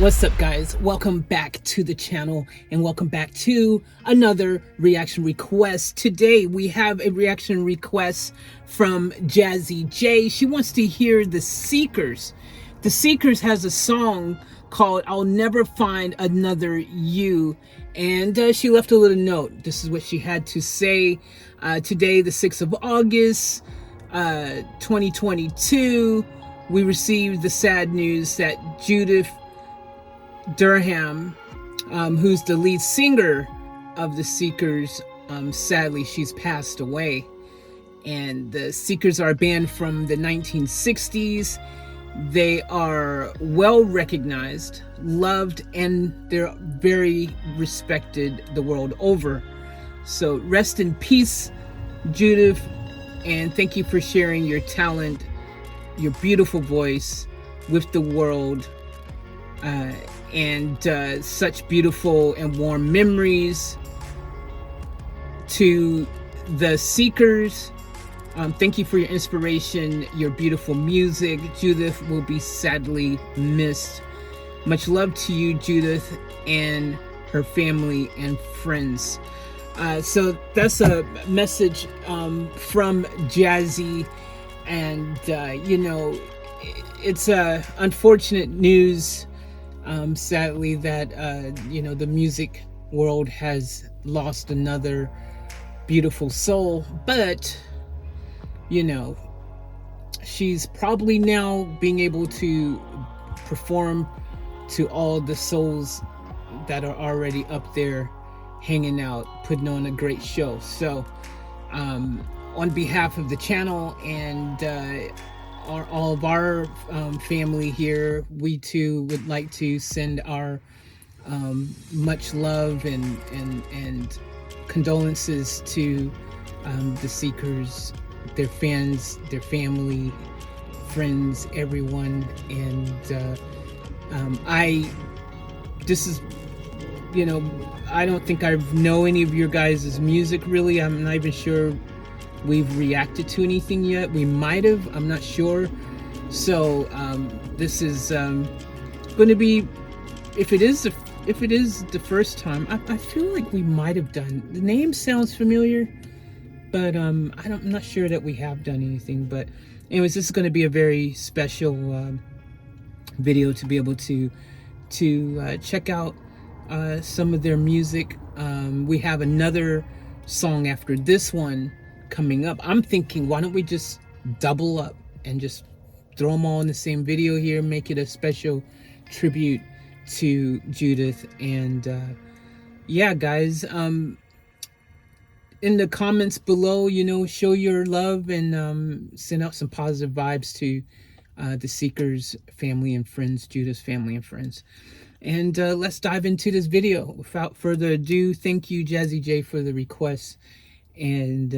What's up, guys? Welcome back to the channel and welcome back to another reaction request. Today we have a reaction request from Jazzy J. She wants to hear The Seekers. The Seekers has a song called I'll Never Find Another You, and she left a little note. This is what she had to say. Today, the 6th of August, 2022, we received the sad news that Judith Durham, who's the lead singer of The Seekers, sadly she's passed away. And The Seekers are a band from the 1960s. They are well recognized, loved, and they're very respected the world over. So rest in peace, Judith, and thank you for sharing your talent, your beautiful voice with the world, and such beautiful and warm memories. To The Seekers, thank you for your inspiration, your beautiful music. Judith will be sadly missed. Much love to you, Judith, and her family and friends. So that's a message from Jazzy, and you know, it's unfortunate news, sadly, that you know, the music world has lost another beautiful soul. But you know, she's probably now being able to perform to all the souls that are already up there hanging out, putting on a great show. So on behalf of the channel and all of our family here, we too would like to send our much love and condolences to the Seekers, their fans, their family, friends, everyone. And this is, you know, I don't think I know any of your guys' music really. I'm not even sure we've reacted to anything yet. We might have, I'm not sure. So this is going to be, if it is the first time, I feel like we might have done. The name sounds familiar, but I'm not sure that we have done anything. But anyways, this is going to be a very special video to be able to check out some of their music. We have another song after this one coming up. I'm thinking, why don't we just double up and just throw them all in the same video here, make it a special tribute to Judith. And yeah, guys, in the comments below, you know, show your love and send out some positive vibes to the Seekers family and friends, Judith's family and friends. And let's dive into this video. Without further ado, thank you, Jazzy J, for the request. And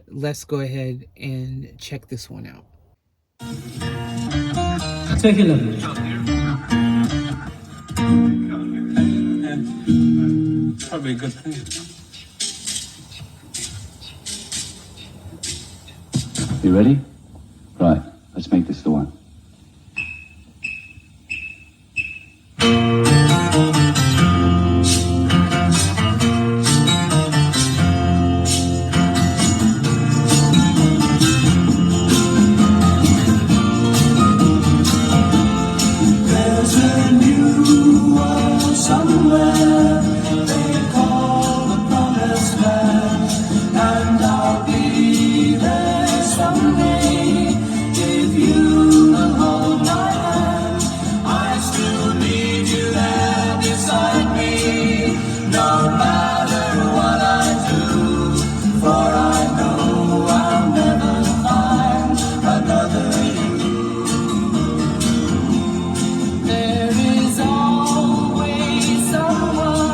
let's go ahead and check this one out. Take it up. Probably a good thing. You ready? Right, let's make this the one. There's a new world somewhere they call the promised land, and I'll be there someday if you will hold my hand. I still need you there beside me, no matter what I do, for I know I'll never find another you. There is always someone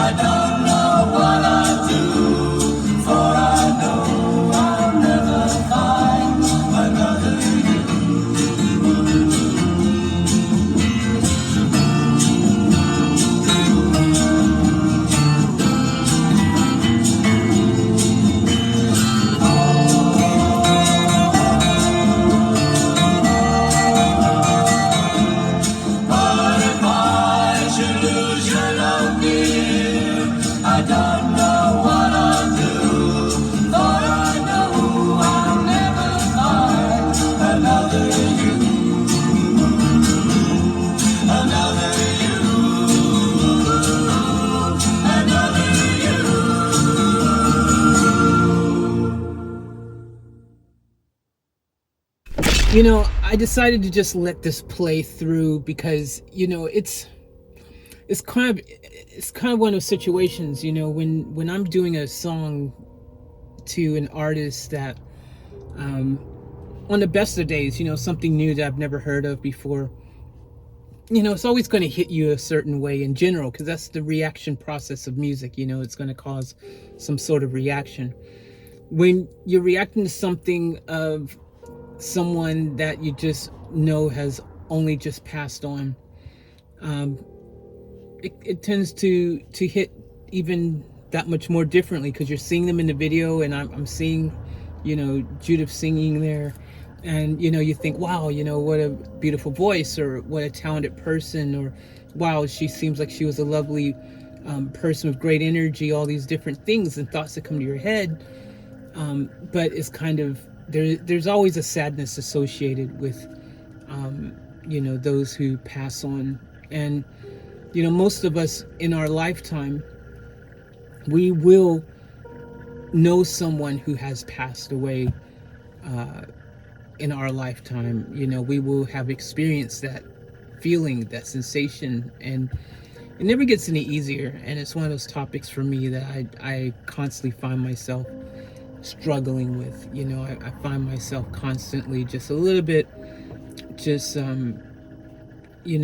I don't know what I'll do, for I know I'll never find another you. But if I should lose your love, dear, I don't know what I'll do, for I know I'll never find another you, another you, another you. You know, I decided to just let this play through because, you know, it's kind of one of those situations, you know, when I'm doing a song to an artist that on the best of days, you know, something new that I've never heard of before, you know, it's always going to hit you a certain way in general, because that's the reaction process of music. You know, it's going to cause some sort of reaction. When you're reacting to something of someone that you just know has only just passed on, it tends to hit even that much more differently, because you're seeing them in the video, and I'm seeing, you know, Judith singing there, and you know, you think, wow, you know, what a beautiful voice, or what a talented person, or wow, she seems like she was a lovely person with great energy, all these different things and thoughts that come to your head. But it's kind of, there's always a sadness associated with you know, those who pass on. And you know, most of us in our lifetime, we will know someone who has passed away in our lifetime. You know, we will have experienced that feeling, that sensation, and it never gets any easier. And it's one of those topics for me that I constantly find myself struggling with. You know, I find myself constantly just a little bit, just you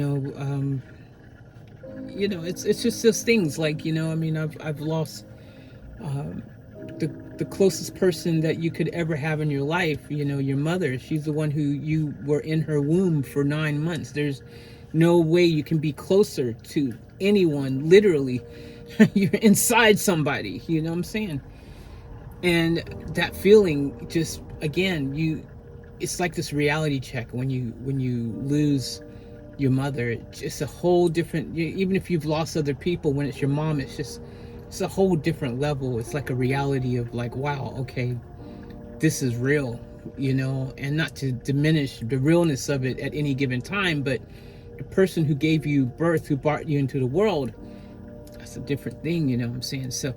know, it's just those things, like, you know, I mean, I've lost the closest person that you could ever have in your life. You know, your mother. She's the one who you were in her womb for 9 months. There's no way you can be closer to anyone. Literally, you're inside somebody. You know what I'm saying? And that feeling, just again, it's like this reality check when you lose your mother. It's just a whole different, even if you've lost other people, when it's your mom, it's a whole different level. It's like a reality of like, wow, okay, this is real, you know. And not to diminish the realness of it at any given time, but the person who gave you birth, who brought you into the world, that's a different thing, you know what I'm saying? So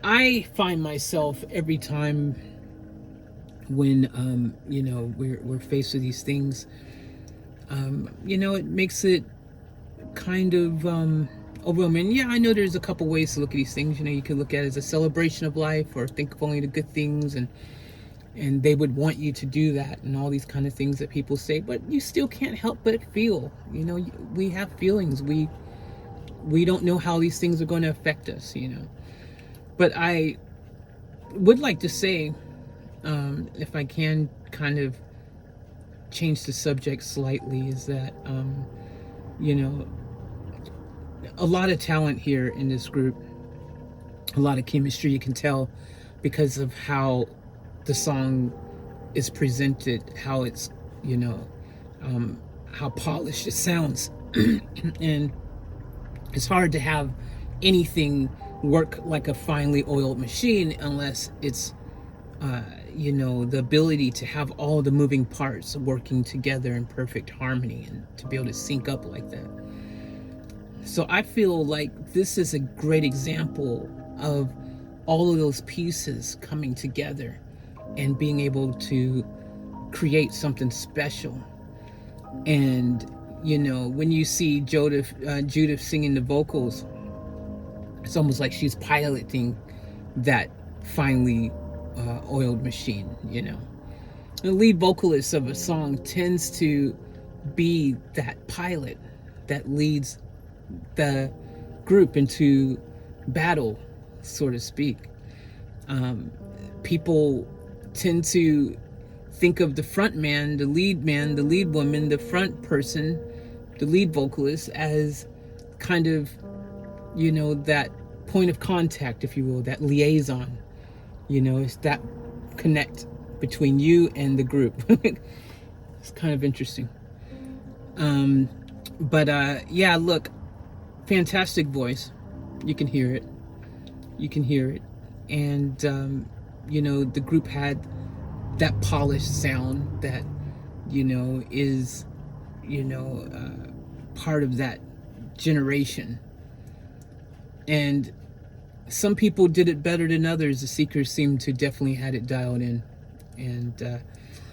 I find myself every time when you know, we're faced with these things, you know, it makes it kind of overwhelming. Yeah, I know there's a couple ways to look at these things. You know, you could look at it as a celebration of life, or think of only the good things, and they would want you to do that, and all these kind of things that people say. But you still can't help but feel. You know, we have feelings. We don't know how these things are going to affect us, you know. But I would like to say, if I can kind of change the subject slightly, is that you know, a lot of talent here in this group, a lot of chemistry, you can tell, because of how the song is presented, how it's, you know, how polished it sounds. And it's hard to have anything work like a finely oiled machine unless it's you know, the ability to have all the moving parts working together in perfect harmony, and to be able to sync up like that. So I feel like this is a great example of all of those pieces coming together and being able to create something special. And you know, when you see Judith singing the vocals, it's almost like she's piloting that finely oiled machine, you know. The lead vocalist of a song tends to be that pilot that leads the group into battle, so to speak. People tend to think of the front man, the lead woman, the front person, the lead vocalist as kind of, that point of contact, if you will, that liaison. It's that connect between you and the group. It's kind of interesting. But yeah, look, fantastic voice. You can hear it. And the group had that polished sound that is part of that generation. And some people did it better than others. The Seekers seem to definitely had it dialed in. And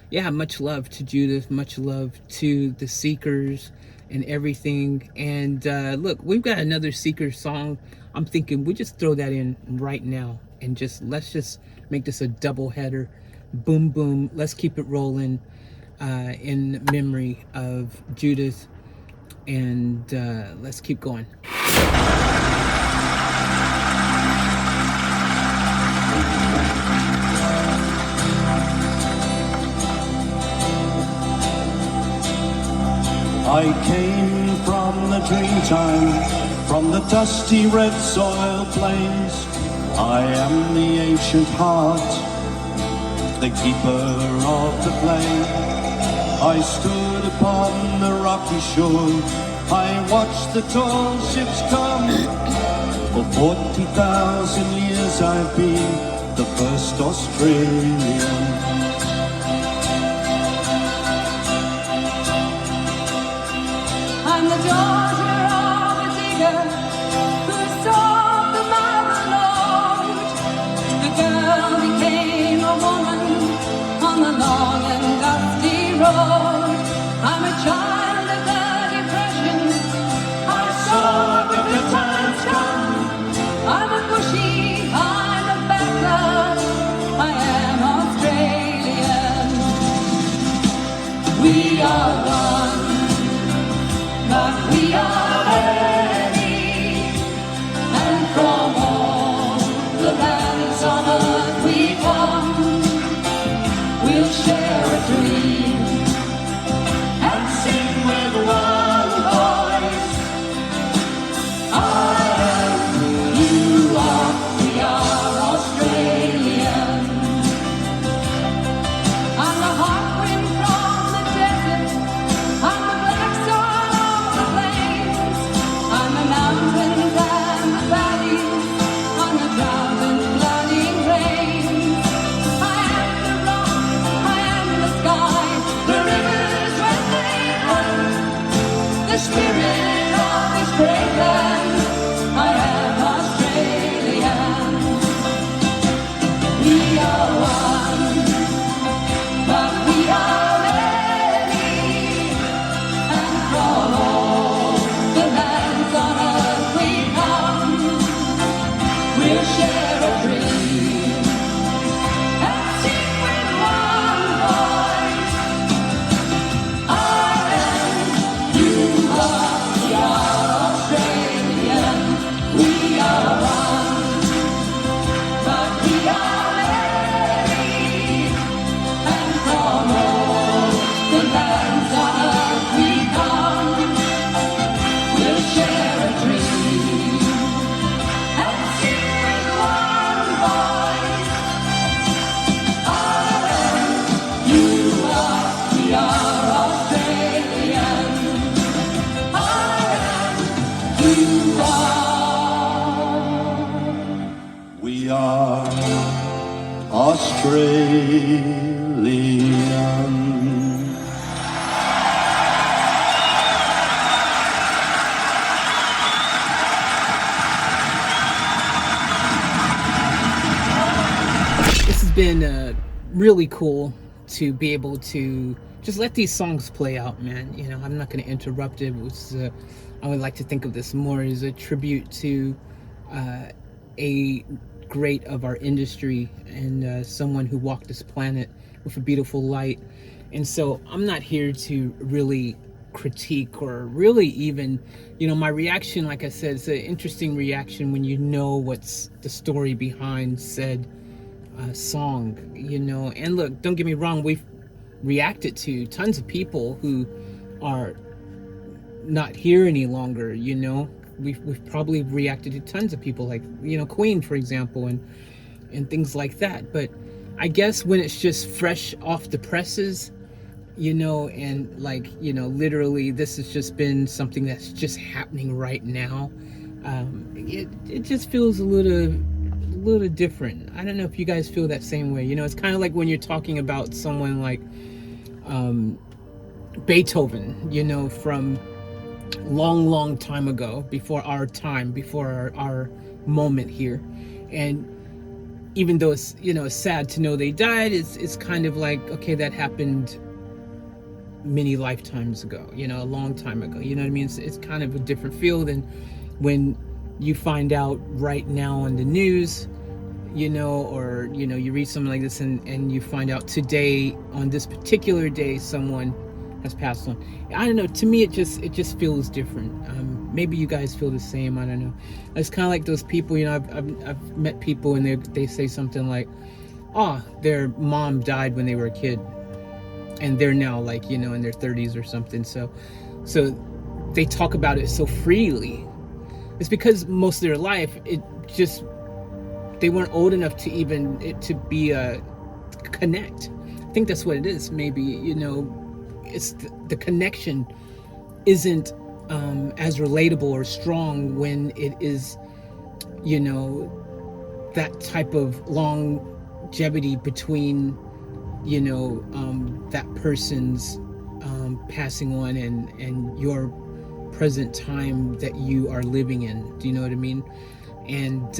yeah, much love to Judith, much love to the Seekers and everything. And look, we've got another Seeker song. I'm thinking we just throw that in right now and let's just make this a double header. Boom, boom. Let's keep it rolling in memory of Judith. And let's keep going. I came from the dreamtime, from the dusty red soil plains. I am the ancient heart, the keeper of the plain. I stood upon the rocky shore, I watched the tall ships come. For 40,000 years I've been the first Australian. I'm the daughter of a digger who saw the mother Lord. The girl became a woman on the long and dusty road. I'm a child of the Depression. I saw the good times come. I'm a bushy, I'm a battler. I am Australian. We are one. But we are ready, and from all the lands on earth we come. We'll share a dream and sing with one voice. I am, you are, we are Australian. I'm the hot wind from the desert, I'm the black soil of the plains, I'm the mountains and the valleys, I'm the drought and flooding rains. I am the rock, I am the sky, the rivers when they run, the spirit of this great land. I am Australian. We are one, but we are ready, and from all the lands on earth we come. We'll share a dream and sing with one voice. I am, you are, we are Australian. We are one, but we are ready, and from all the lands on earth we come. We'll share a dream and sing with one voice. I am, you are, we are Australian. I am, you are, we are Australian. This has been really cool to be able to just let these songs play out, man. I'm not going to interrupt it. It was, I would like to think of this more as a tribute to a great of our industry and someone who walked this planet with a beautiful light. And so I'm not here to really critique or really even, my reaction, like I said, it's an interesting reaction when you know what's the story behind said song, and look, don't get me wrong, we've reacted to tons of people who are not here any longer. We've probably reacted to tons of people, like Queen, for example, and things like that. But I guess when it's just fresh off the presses, and like literally this has just been something that's just happening right now, it just feels a little different. I don't know if you guys feel that same way. It's kind of like when you're talking about someone like Beethoven, from long time ago, before our time, before our moment here. And even though it's it's sad to know they died, it's kind of like, okay, that happened many lifetimes ago, a long time ago. You know what I mean? It's kind of a different feel than when you find out right now on the news, or you read something like this and you find out today, on this particular day, someone has passed on. I don't know, to me it just feels different. Maybe you guys feel the same. I don't know. It's kind of like those people, I've met people and they say something like, oh, their mom died when they were a kid and they're now like in their 30s or something, so they talk about it so freely. It's because most of their life they weren't old enough to even to be a connect. I think that's what it is. Maybe it's the connection isn't as relatable or strong when it is that type of longevity between that person's passing on and your present time that you are living in. Do you know what I mean? And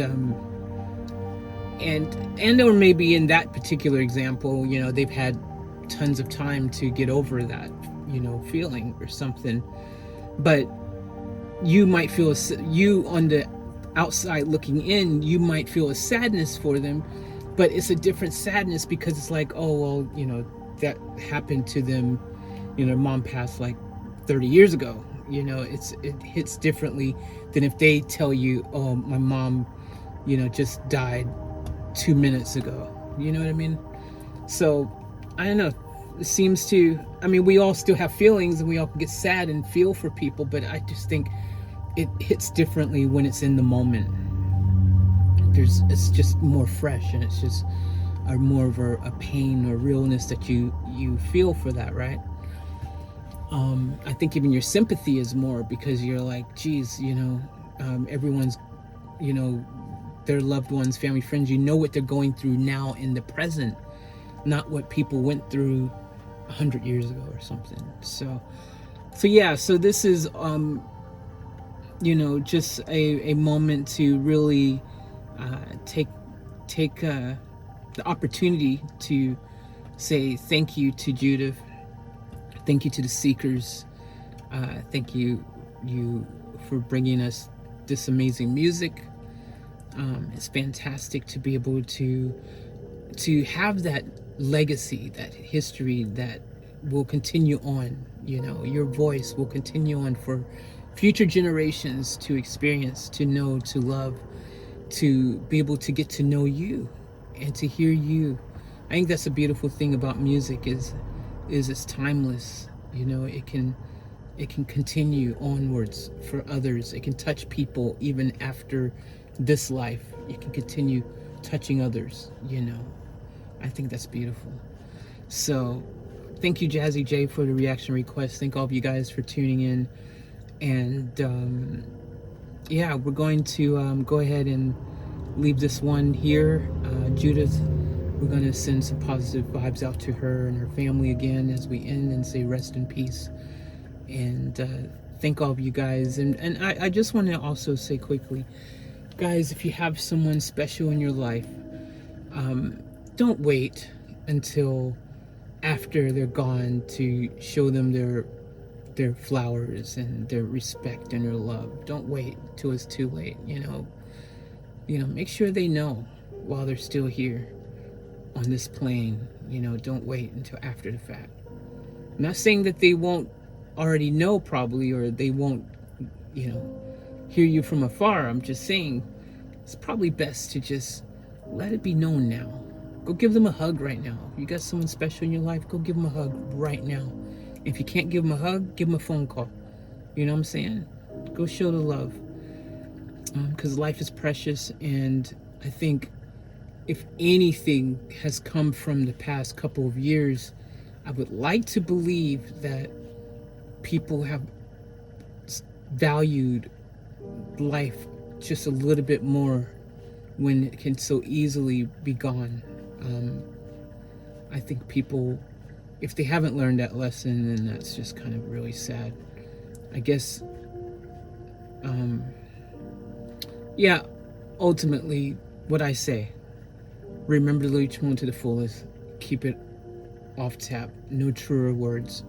or maybe in that particular example, they've had tons of time to get over that feeling or something. But you might feel, you on the outside looking in, you might feel a sadness for them, but it's a different sadness because it's like, oh well, that happened to them, their mom passed like 30 years ago. It hits differently than if they tell you, oh, my mom just died 2 minutes ago. You know what I mean? So I don't know, it seems to, we all still have feelings and we all get sad and feel for people, but I just think it hits differently when it's in the moment. It's just more fresh, and it's just more of a pain or realness that you feel for that, right? I think even your sympathy is more, because you're like, geez, everyone's, their loved ones, family, friends, what they're going through now in the present, not what people went through 100 years ago or something. So yeah, so this is just a moment to really take the opportunity to say thank you to Judith, thank you to the Seekers, thank you for bringing us this amazing music. It's fantastic to be able to have that legacy, that history that will continue on. Your voice will continue on for future generations to experience, to know, to love, to be able to get to know you and to hear you. I think that's a beautiful thing about music is it's timeless. It can continue onwards for others. It can touch people even after this life. It can continue touching others. I think that's beautiful. So thank you, Jazzy J, for the reaction request. Thank all of you guys for tuning in. And yeah, we're going to go ahead and leave this one here. Judith, we're going to send some positive vibes out to her and her family again as we end, and say rest in peace. And thank all of you guys. And I just want to also say quickly, guys, if you have someone special in your life, don't wait until after they're gone to show them their flowers and their respect and their love. Don't wait till it's too late. Make sure they know while they're still here on this plane. Don't wait until after the fact. I'm not saying that they won't already know probably, or they won't, hear you from afar. I'm just saying it's probably best to just let it be known now. Go give them a hug right now. If you got someone special in your life, go give them a hug right now. If you can't give them a hug, give them a phone call. You know what I'm saying? Go show the love. Because life is precious, and I think if anything has come from the past couple of years, I would like to believe that people have valued life just a little bit more when it can so easily be gone. I think people, if they haven't learned that lesson, then that's just kind of really sad. I guess, yeah, ultimately, what I say, remember to live each moment to the fullest, keep it off tap. No truer words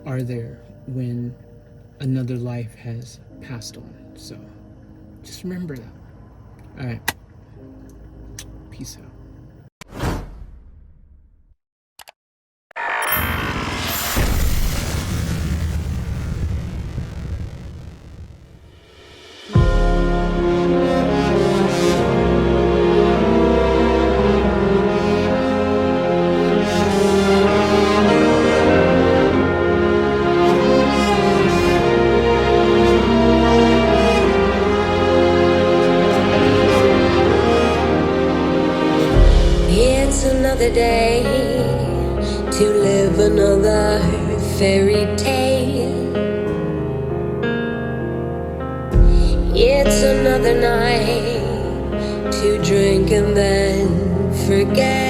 are there when another life has passed on. So just remember that. All right. Peace out. It's another day to live another fairy tale. It's another night to drink and then forget.